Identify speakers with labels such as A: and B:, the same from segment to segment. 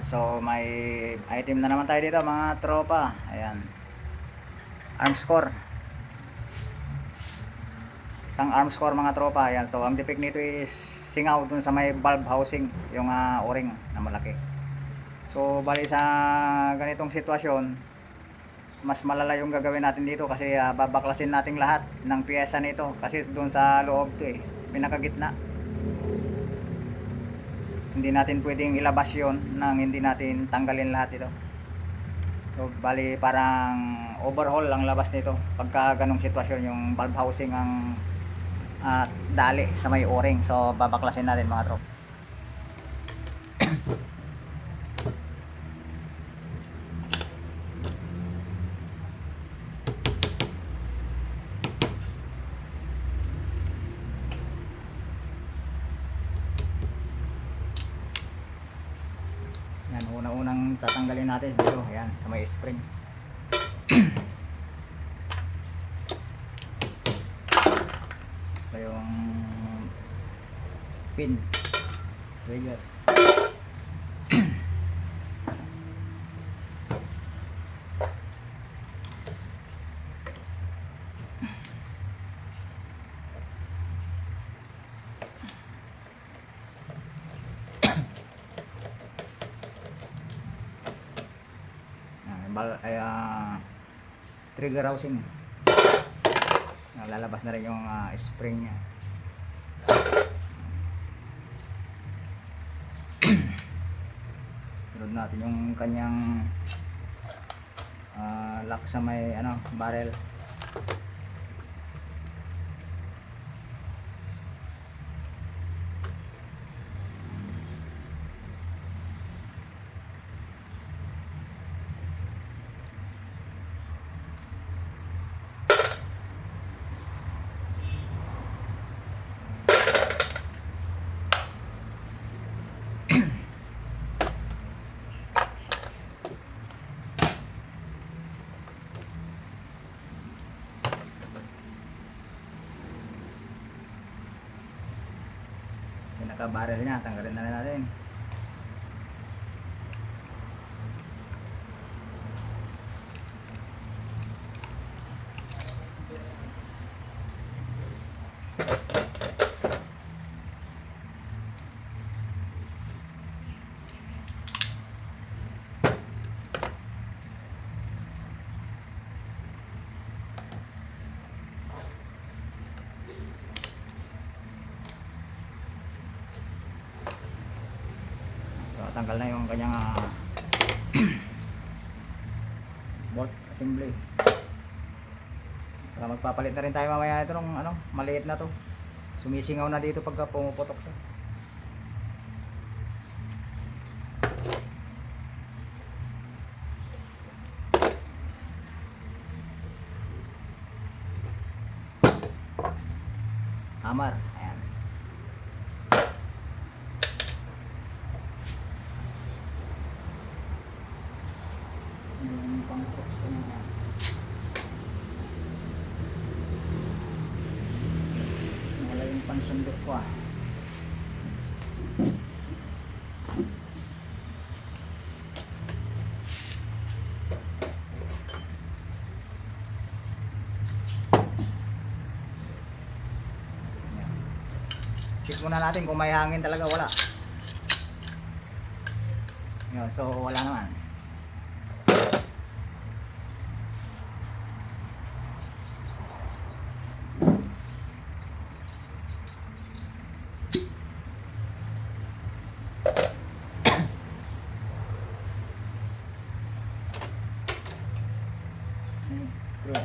A: So may item na naman tayo dito mga tropa. Ayan. Arms core. Isang arms core mga tropa. Ayan. So ang defect nito is singaw dun sa may valve housing, yung o-ring na malaki. So bali sa ganitong sitwasyon, mas malala yung gagawin natin dito kasi babaklasin natin lahat ng piyesa nito kasi dun sa loob to pinakagitna. Hindi natin pwedeng ilabas yon nang hindi natin tanggalin lahat ito. So bali parang overhaul ang labas nito pagka ganong sitwasyon, yung valve housing ang dali sa may o-ring. So babaklasin natin mga trop. Yan, unang tatanggalin natin dito. Ayan, sa may spring. Ito yung pin trigger. Trigger housing. Lalabas na rin yung spring nya. Sunod natin yung kanyang lock sa may barrel. Pinaka-barrel nya, tanggalin na rin natin. Tanggal na yung kanyang bolt assembly. Saka magpapalit na rin tayo mamaya ito ng maliit na to. Sumisingaw na dito pagka pumuputok siya. Hammer. Ayan. Yung pangsok ko na. Wala yung pansundok ko Check muna natin kung may hangin talaga. Wala. Yun, so wala naman. Screw.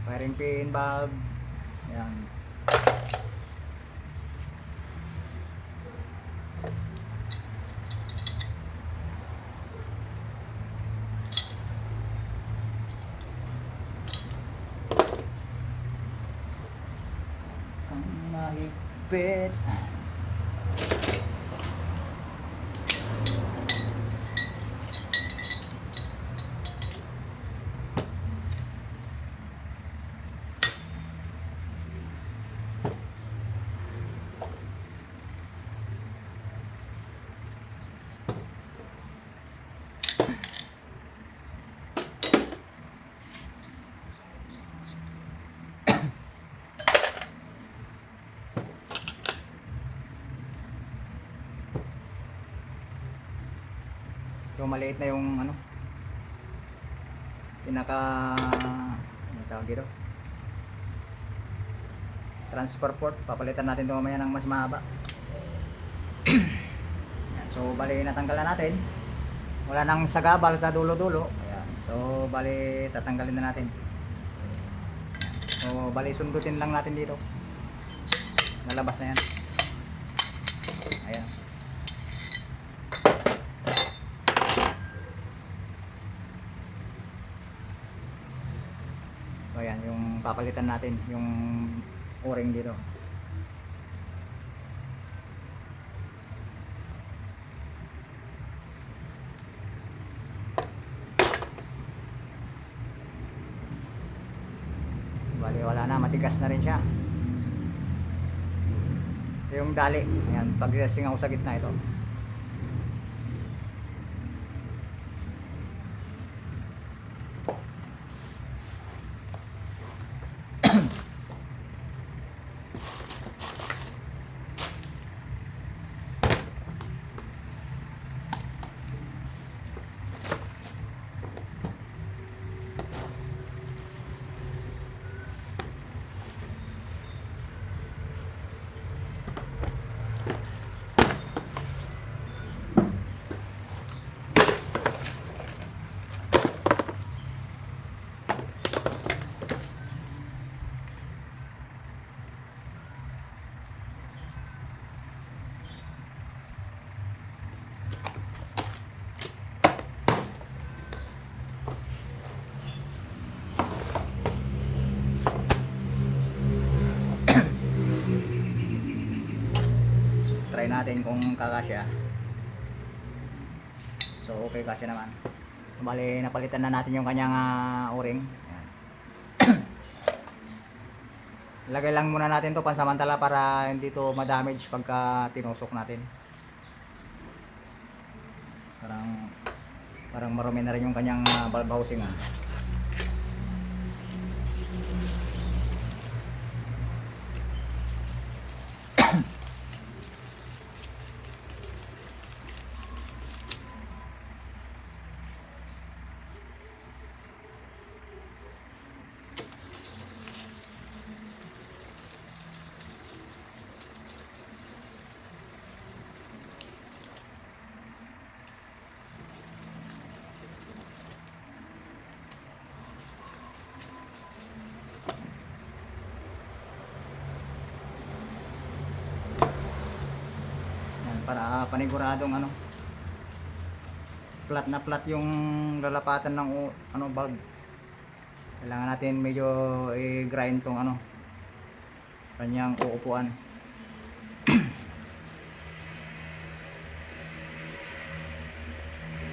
A: Firing pin, valve. Ayan. Higpit. So maliit na yung ano, pinaka ano tawag dito, transfer port. Papalitan natin ito mamaya ng mas mahaba. Ayan, so bali natanggal na natin, wala nang sagabal sa dulo-dulo. Ayan, so bali tatanggalin na natin. So bali sundutin lang natin dito, nalabas na yan. Ayan. So ayan yung papalitan natin, yung o-ring dito. Bali wala na, matigas na rin siya. Ito yung dali. Ayan, pag singaw sa gitna ito. Try natin kung kakasya. So okay, kasya naman. Bali napalitan na natin yung kanyang o-ring. Ayan. Lagay lang muna natin to pansamantala para hindi to ma-damage pagka tinusok natin. Parang marumi na rin yung kanyang valve housing . Para paniguradong flat na flat yung lalapatan ng valve. Kailangan natin medyo i-grind tong kanyang uupuan.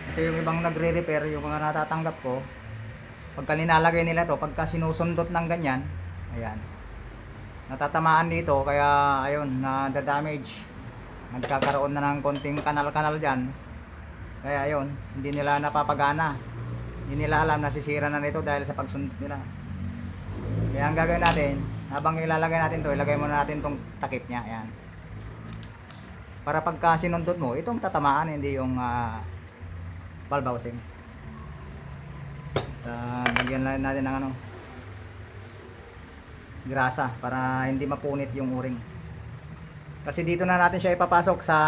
A: Kasi yung ibang nagre-repair, yung mga natatanggap ko, pagka nilalagay nila to, pagka sinusundot ng ganyan, ayan, natatamaan dito, kaya ayun, na-damage. Nagkakaroon na ng konting kanal-kanal dyan. Kaya ayun, hindi nila napapagana. Hindi nila alam, nasisira na nito dahil sa pagsundot nila. Kaya ang gagawin natin, habang ilalagay natin to, ilagay muna natin tong takip niya. Ayan. Para pagka sinundot mo, itong tatamaan, hindi yung valve housing. Lagyan lang natin ng grasa para hindi mapunit yung o-ring. Kasi dito na natin siya ipapasok sa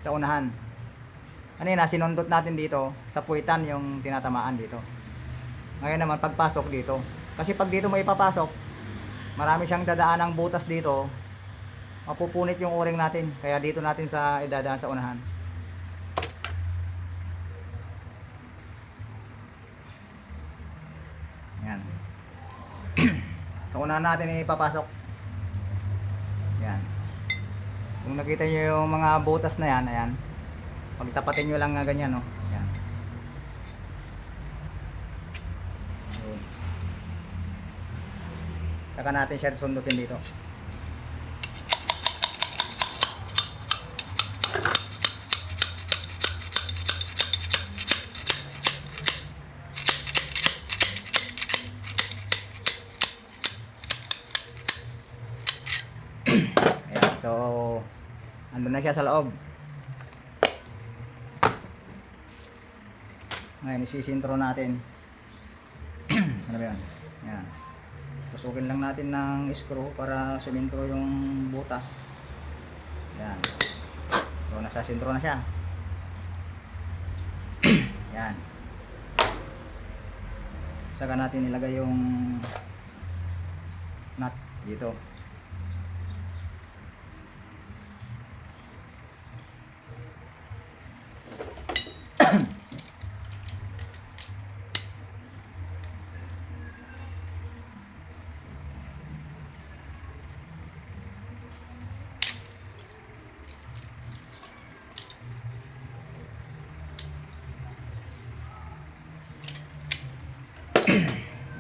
A: sa unahan. Kanina sinundot natin dito sa puwitan yung tinatamaan dito. Ngayon naman pagpasok dito. Kasi pag dito mo ipapasok, marami siyang dadaan ng butas dito. Mapupunit yung o-ring natin. Kaya dito natin sa idadaan sa unahan. Yan. Sa unahan natin ipapasok. Yan. Kung nakita nyo yung mga butas na yan, ayan, pagtapatin nyo lang na ganyan, no? Yan. So, saka natin siya sundutin dito. Ayan, so andun na siya sa loob. Ngayon isisintro natin. Ano ba yun? Ayan. Susukin lang natin ng screw para sumintro yung butas. Ayan. So nasa sintro na siya. Ayan. Saka natin ilagay yung nut dito.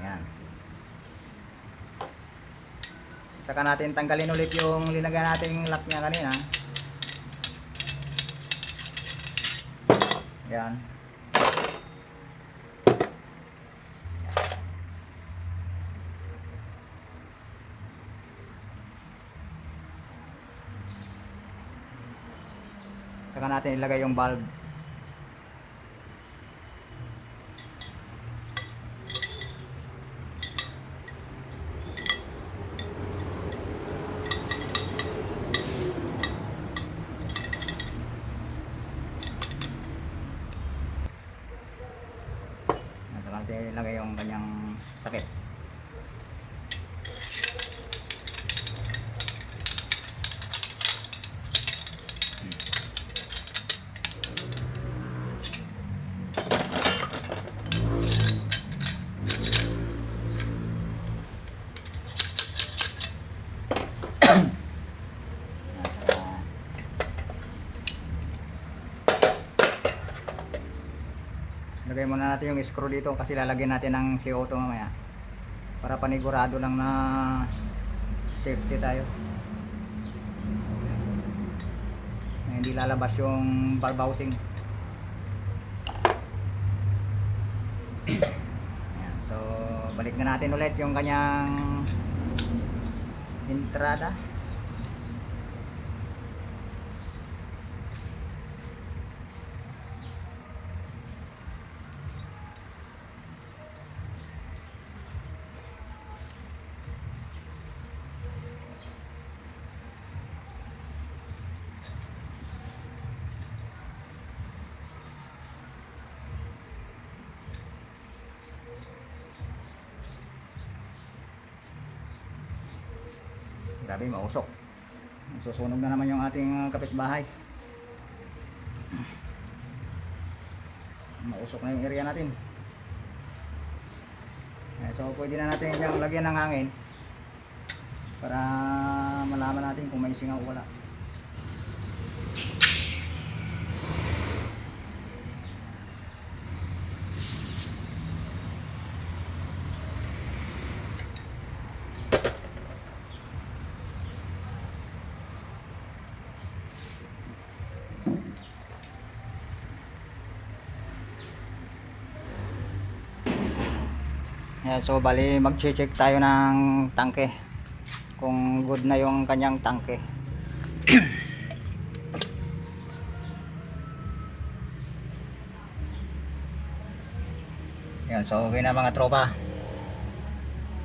A: Ayan. Saka natin tanggalin ulit yung linagyan nating lock niya kanina. Ayan. Saka natin ilagay yung valve. Saka natin ilagay yung kanyang takip. Lagay muna natin yung screw dito kasi lalagyan natin ng CO2 mamaya para panigurado lang na safety tayo na hindi lalabas yung valve housing. Ayan, so balik na natin ulit yung kanyang entrada. Grabe, mausok. Susunog na naman yung ating kapitbahay. Mausok na yung area natin. So pwede na natin yung lagyan ng hangin para malaman natin kung may singaw o wala. Yan, so bali mag-check tayo ng tangke kung good na yung kanyang tangke. Yan, so okay na mga tropa,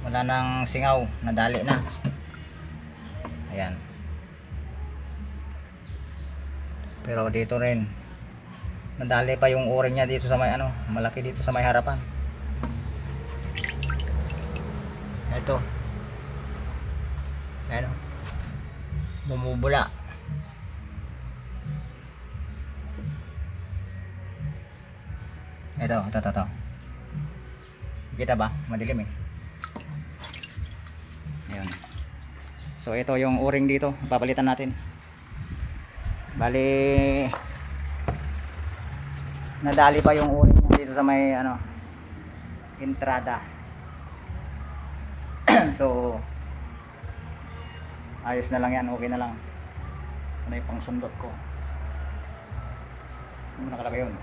A: wala nang singaw, nadali na. Ayan, pero dito rin nadali pa yung o-ring nya dito sa may ano, malaki dito sa may harapan. Ito, ano, bumubula. Ito. Kita ba? Madilim eh. Ayun. So ito yung o-ring dito, papalitan natin. Bali nadali pa yung o-ring dito sa may ano entrada. So ayos na lang yan, okay na lang. Ano yung pang sundot ko, ano nakalagay yun?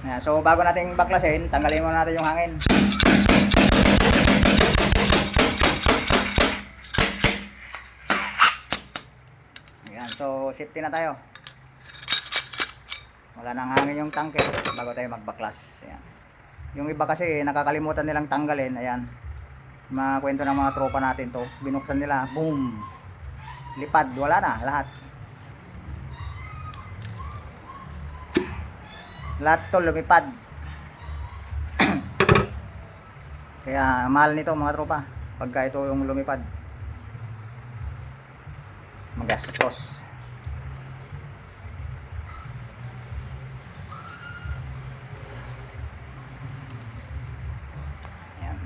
A: Ayan, so bago natin baklasin, tanggalin muna natin yung hangin. Ayan, so safety na tayo. Wala nang hangin yung tangke bago tayo magbaklas. Ayan. Yung iba kasi nakakalimutan nilang tanggalin. Ayan, mga kwento ng mga tropa natin to, binuksan nila, boom, lipad, wala na lahat. Lahat to lumipad. Kaya mahal nito mga tropa pagka ito yung lumipad, magastos. Ayan,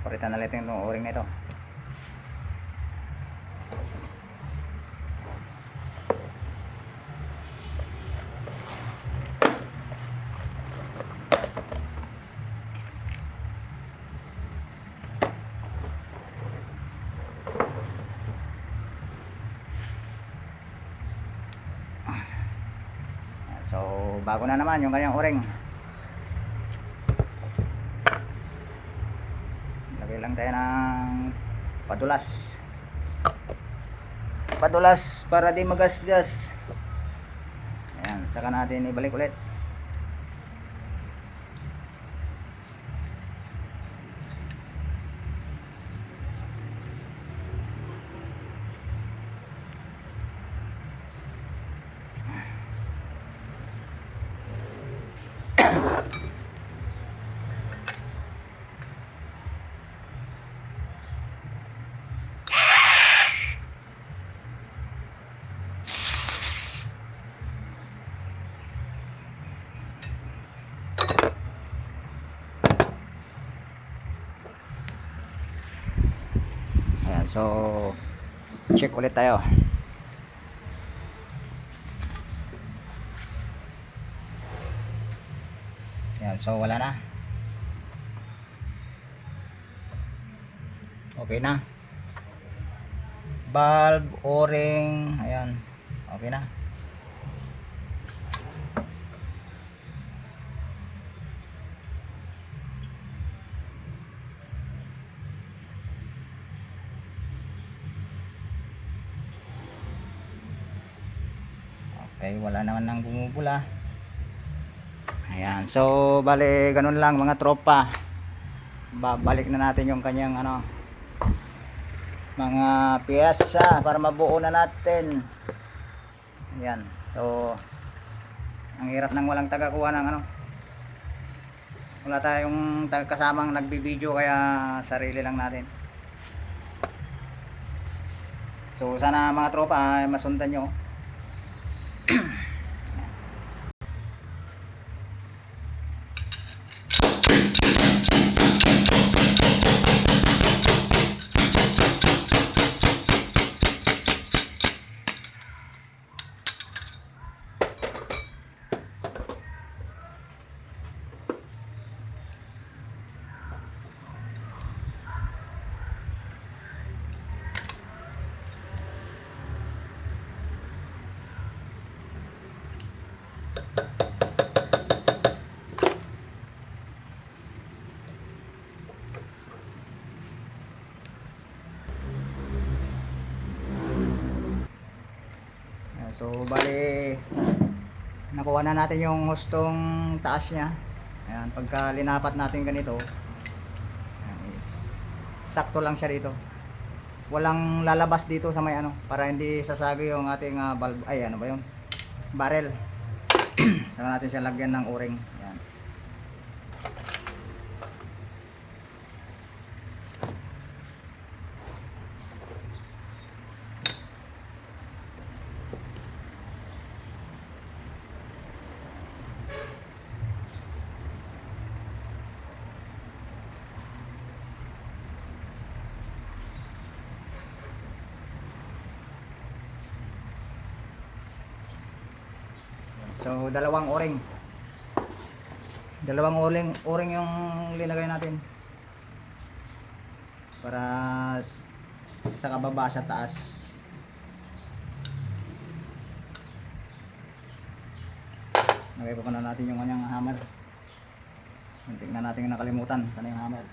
A: palitan na natin yung o-ring nito. So bago na naman yung kanyang o-ring. Lagay lang tayo ng padulas para di magasgas. Ayan, saka natin ibalik ulit. Ayan, so check ulit tayo. Ayan, so wala na, okay na. Valve, o-ring, ayan, okay na. Okay, wala naman nang bumubula. Ayan, so bale ganun lang mga tropa. Babalik na natin yung kanyang ano, mga piyesa para mabuo na natin. Ayan, so ang hirap nang walang tagakuha ng ano, wala tayong kasamang nagbibideo, kaya sarili lang natin. So sana mga tropa masundan nyo. So bali nakuha na natin yung hustong taas niya. Ayan, pagka linapat natin ganito, ayan, is sakto lang siya dito. Walang lalabas dito sa may ano, para hindi sasagi yung ating valve, ay ano ba yun, barrel. Saka natin siya lagyan ng o-ring. Ayan. So dalawang o-ring. Dalawang o-ring yung linagay natin. Para sa kababa sa taas. Lagay pa na natin yung kanyang hammer. Tingnan natin yung nakalimutan. Sana yung hammer?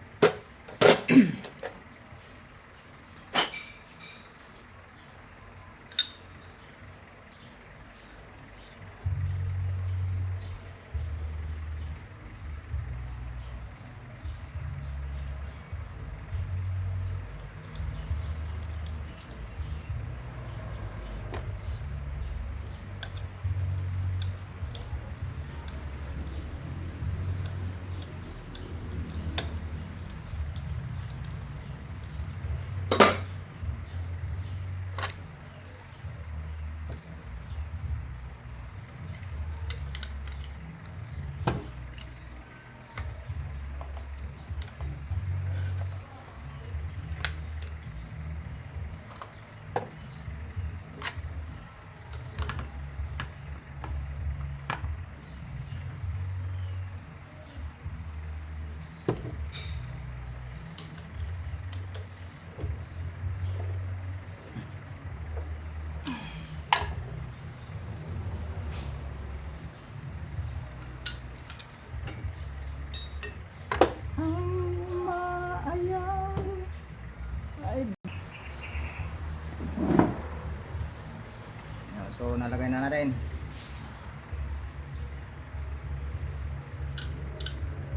A: So nalagay na natin.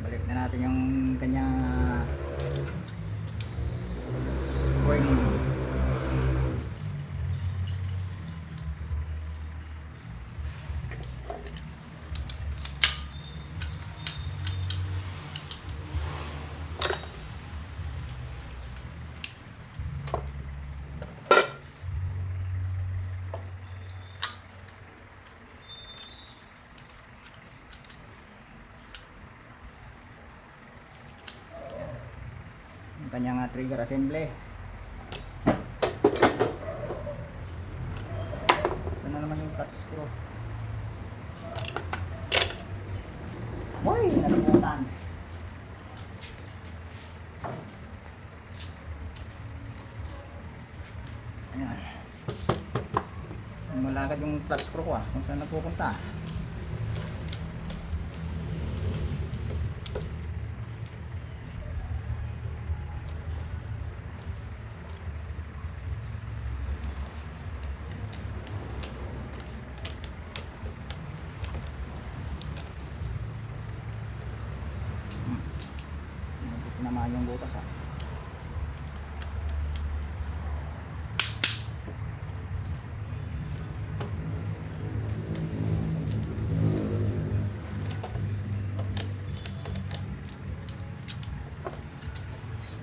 A: Balik na natin yung kanyang spring. Kanyang trigger assembly. Saan na naman yung clutch screw? Boy, nalimutan. Ayan. Malagad yung clutch screw ko kung saan napupunta. Naman yung butas ha.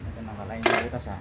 A: Ito nakalain yung butas ha.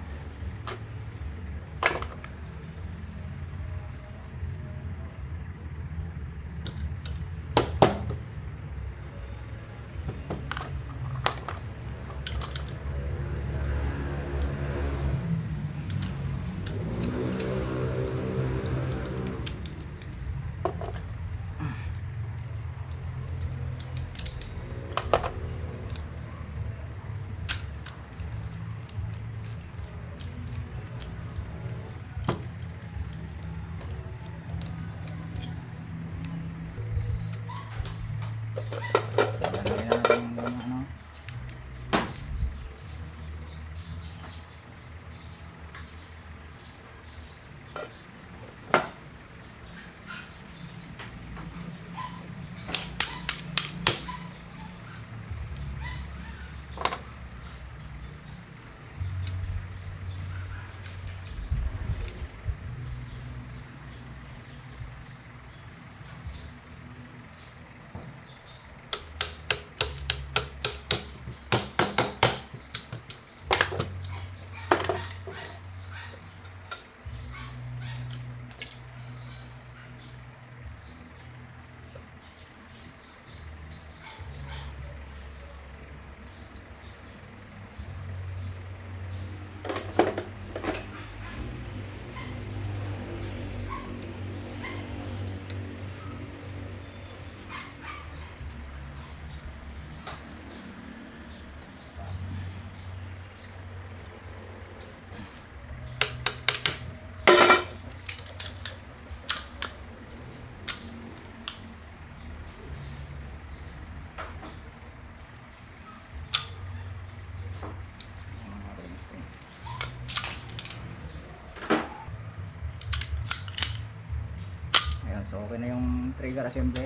A: okay na yung trigger assembly.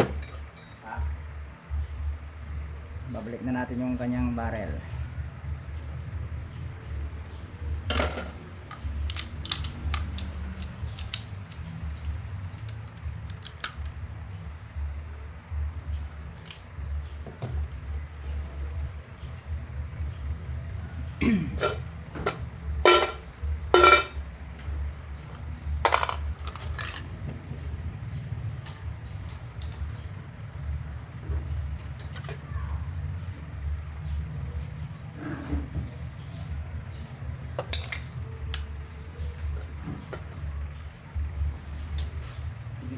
A: Babalik na natin yung kanyang barrel.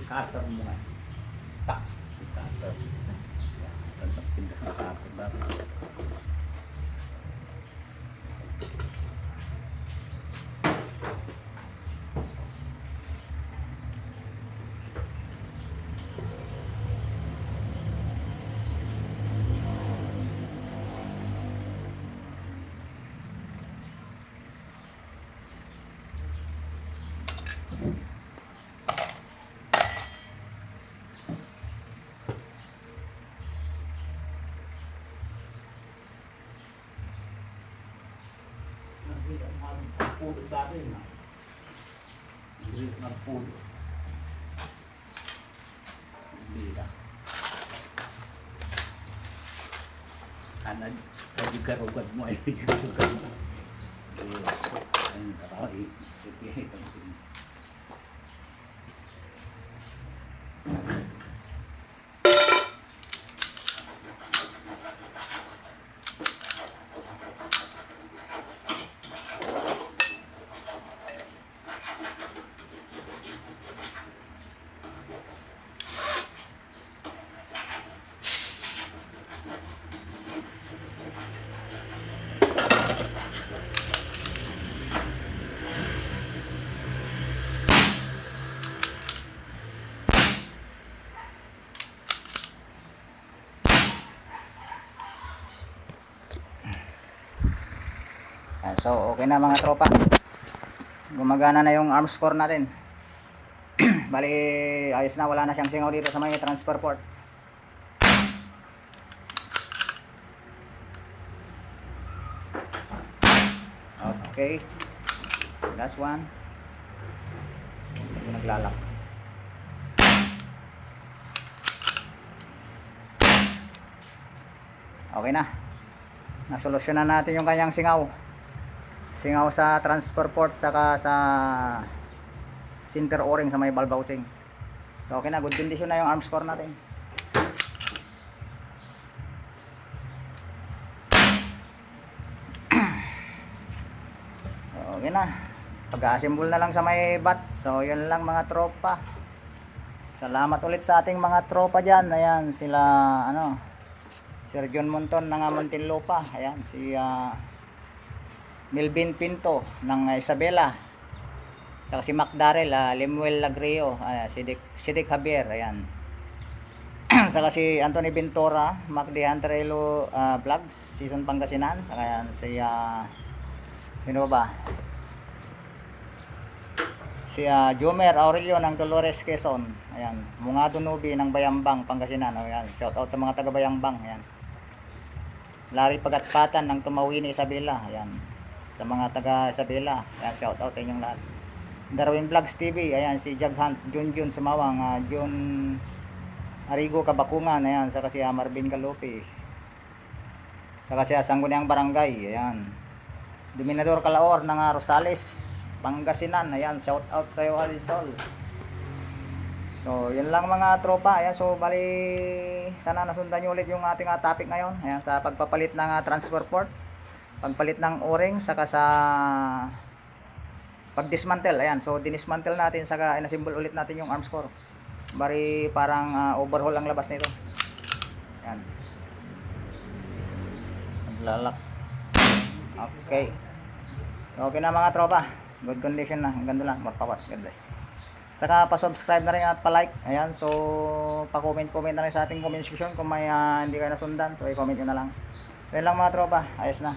B: Cutter mo nga. Tak, si cutter. Tantak pindas na cutter dapat. Pulot dati na. Hindi nagpulot. Hindi na. Kanan, karugat mo ay karugat mo. Ayun, kakawin. Ito yung
A: So okay na mga tropa, gumagana na yung arms core natin. Bali ayos na, wala na siyang singaw dito sa may transfer port. Okay, last one. Naglalak. Okay na, nasolusyonan natin yung kanyang singaw sa transfer port saka sa center o-ring sa may valve housing. So okay na, good condition na yung arms core natin. Okay na, pag-assemble na lang sa may bat. So yun lang mga tropa, salamat ulit sa ating mga tropa dyan. Ayan sila Sir John Monton ng Muntinlupa, ayan si Melvin Pinto ng Isabela, saka si Mac Darrell, Lemuel Lagreo, Sidik Javier, ayan. Saka si Anthony Ventura, Mac De Antrelo Vlogs, Season Pangasinan, saka ayan si sino ba? Si Jomer Aurelio ng Dolores Quezon, ayan. Mungado Nubi ng Bayambang, Pangasinan, ayan. Shout out sa mga taga Bayambang, ayan. Larry Pagatpatan ng Tumawini, Isabela, ayan. Sa mga taga Isabela, ayan, shout out sa inyong lahat. Darwin Vlogs TV, ayan si Jag Hunt, Junjun Sumawang, Jun Arigo Kabakungan, ayan, saka si Marvin Kalupi, saka si Sangguniang Barangay, ayan. Dominador Kalaor ng Rosales, Pangasinan, ayan, shout out sa iyo Idol. So yun lang mga tropa, ayan. So bali sana nasundan nyo ulit yung ating topic ngayon, ayan, sa pagpapalit ng transfer port, pagpalit ng o-ring, saka sa pag-dismantle. Ayan, so dinismantle natin, saka inassemble ulit natin yung arms core. Bari parang overhaul ang labas nito. Ayan, naglalak. Okay, so okay na mga tropa, good condition na, ang ganda lang, more power, God bless. Saka pa-subscribe na rin at pa-like. Ayan, so pa-comment na rin sa ating comment section kung may hindi kayo nasundan, so i-comment nyo na lang. Yan lang mga tropa, ayos na.